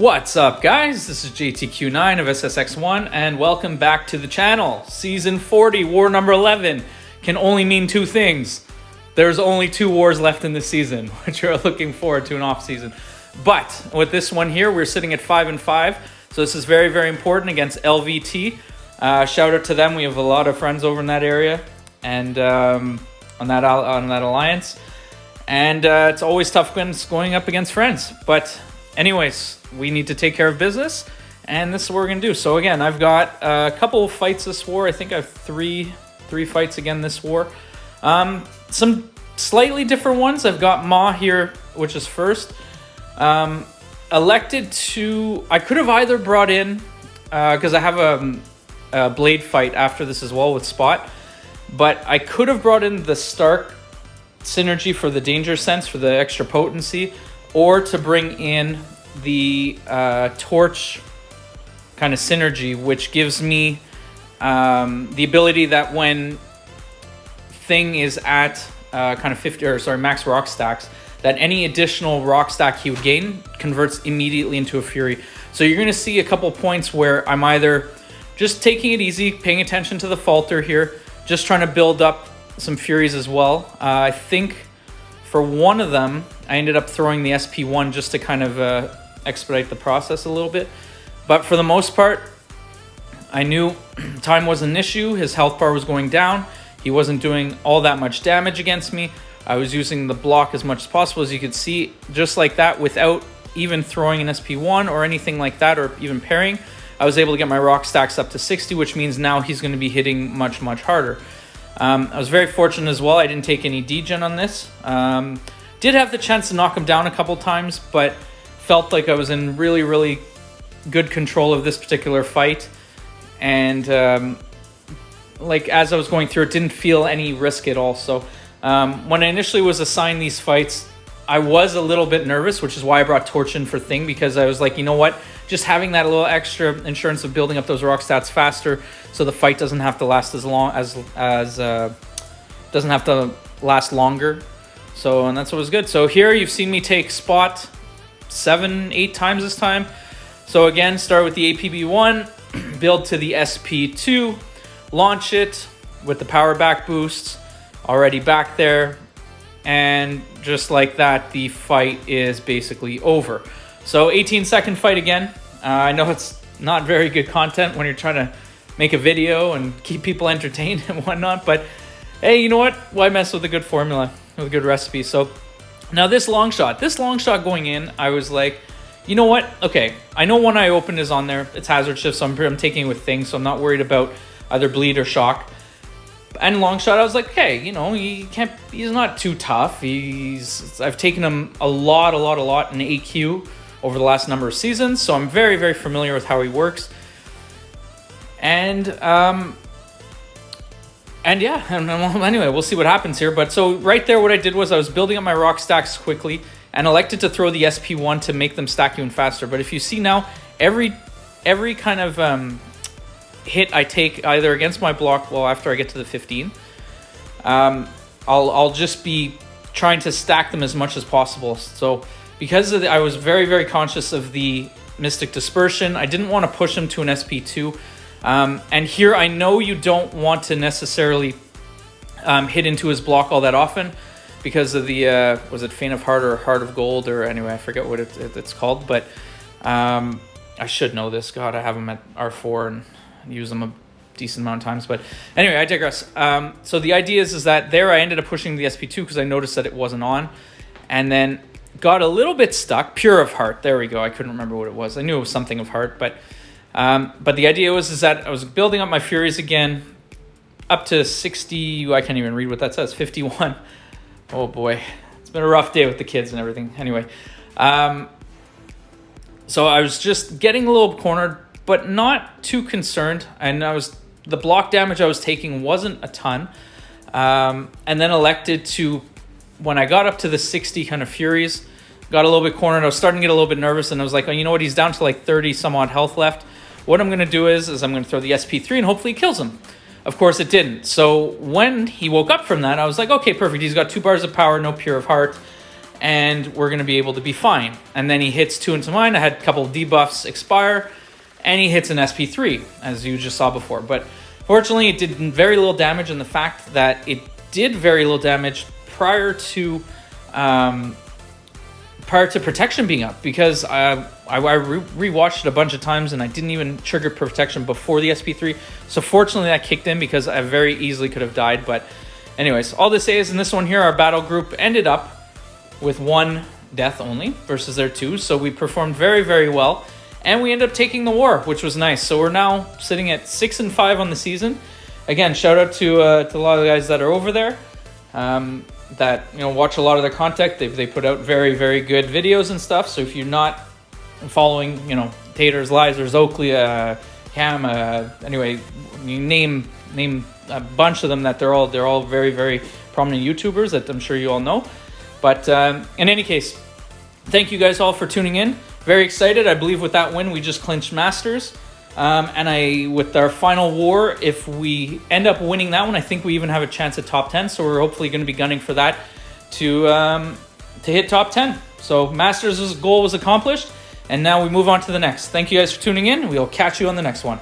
What's up, guys? This is JTQ9 of SSX-1, and welcome back to the channel. Season 40, war number 11, can only mean two things. There's only 2 wars left in this season, which you're looking forward to an off season. But with this one here, we're sitting at 5-5, so this is very, very important against LVT. Shout out to them. We have a lot of friends over in that area, and on that alliance. And it's always tough going up against friends, but anyways, we need to take care of business, and this is what we're gonna do. So again, I've got a couple of fights this war. I think I have three fights again this war. Some slightly different ones. I've got Ma here, which is first. Elected to, I could have either brought in, because I have a blade fight after this as well with Spot, but I could have brought in the Stark synergy for the danger sense, for the extra potency, or to bring in the torch kind of synergy, which gives me the ability that when Thing is at kind of 50 or sorry max rock stacks, that any additional rock stack he would gain converts immediately into a fury. So you're going to see a couple points where I'm either just taking it easy, paying attention to the falter here, just trying to build up some furies as well. I think for one of them, I ended up throwing the SP1 just to kind of expedite the process a little bit. But for the most part, I knew time was an issue. His health bar was going down. He wasn't doing all that much damage against me. I was using the block as much as possible, as you could see, just like that, without even throwing an SP1 or anything like that, or even parrying. I was able to get my rock stacks up to 60, which means now he's going to be hitting much, much harder. I was very fortunate as well. I didn't take any degen on this. Did have the chance to knock him down a couple times, but felt like I was in really, really good control of this particular fight. And like as I was going through it, didn't feel any risk at all. So when I initially was assigned these fights, I was a little bit nervous, which is why I brought Torch in for Thing, because I was like, you know what? Just having that little extra insurance of building up those rock stats faster, so the fight doesn't have to last as long doesn't have to last longer. So, and that's what was good. So here you've seen me take Spot 7-8 times this time. So again, start with the APB1, build to the SP2, launch it with the power back boosts already back there, and just like that, the fight is basically over. So 18-second fight again. I know it's not very good content when you're trying to make a video and keep people entertained and whatnot, but hey, you know what? Why mess with a good formula, with a good recipe? So now this long shot going in, I was like, you know what? Okay, I know one eye open is on there. It's hazard shift, so I'm taking it with Thing, so I'm not worried about either bleed or shock. And long shot, I was like, hey, you know, he's not too tough. I've taken him a lot in AQ over the last number of seasons, so I'm very, very familiar with how he works. And yeah, anyway, we'll see what happens here. But so right there, what I did was I was building up my rock stacks quickly and elected to throw the SP1 to make them stack even faster. But if you see now, every kind of hit I take either against my block, well, after I get to the 15, I'll just be trying to stack them as much as possible. So because I was very, very conscious of the Mystic Dispersion, I didn't want to push him to an SP2. And here I know you don't want to necessarily hit into his block all that often because of the, was it Faint of Heart or Heart of Gold, or anyway, I forget what it's called, but I should know this. God, I have him at R4 and use them a decent amount of times, but anyway, I digress. So the idea is that there I ended up pushing the SP2 because I noticed that it wasn't on, and then got a little bit stuck. Pure of Heart, there we go. I couldn't remember what it was. I knew it was something of Heart, but the idea was that I was building up my furies again up to 60. I can't even read what that says. 51. Oh boy, it's been a rough day with the kids and everything. Anyway, so I was just getting a little cornered, but not too concerned. And the block damage I was taking wasn't a ton. And then elected to, when I got up to the 60 kind of furies, got a little bit cornered. I was starting to get a little bit nervous, and I was like, oh, you know what? He's down to like 30 some odd health left. What I'm going to do is I'm going to throw the SP3 and hopefully it kills him. Of course, it didn't. So when he woke up from that, I was like, okay, perfect. He's got 2 bars of power, no Pure of Heart. and we're going to be able to be fine. And then he hits 2 into mine. I had a couple of debuffs expire, and he hits an SP3, as you just saw before. But fortunately, it did very little damage, and the fact that it did very little damage prior to protection being up, because I rewatched it a bunch of times and I didn't even trigger protection before the SP3. So fortunately that kicked in, because I very easily could have died. But anyways, all this is in this one here, our battle group ended up with 1 death only versus their 2. So we performed very, very well, and we ended up taking the war, which was nice. So we're now sitting at 6-5 on the season. Again, shout out to a lot of the guys that are over there. That watch a lot of their content. They put out very, very good videos and stuff. So if you're not following Taters, Lizer, Oakley, Cam, anyway, you name a bunch of them, that they're all very, very prominent YouTubers that I'm sure you all know. But in any case, thank you guys all for tuning in. Very excited. I believe with that win we just clinched Masters. And with our final war, if we end up winning that one, I think we even have a chance at top 10. So we're hopefully going to be gunning for that to hit top 10. So Masters' goal was accomplished, and now we move on to the next. Thank you guys for tuning in. We'll catch you on the next one.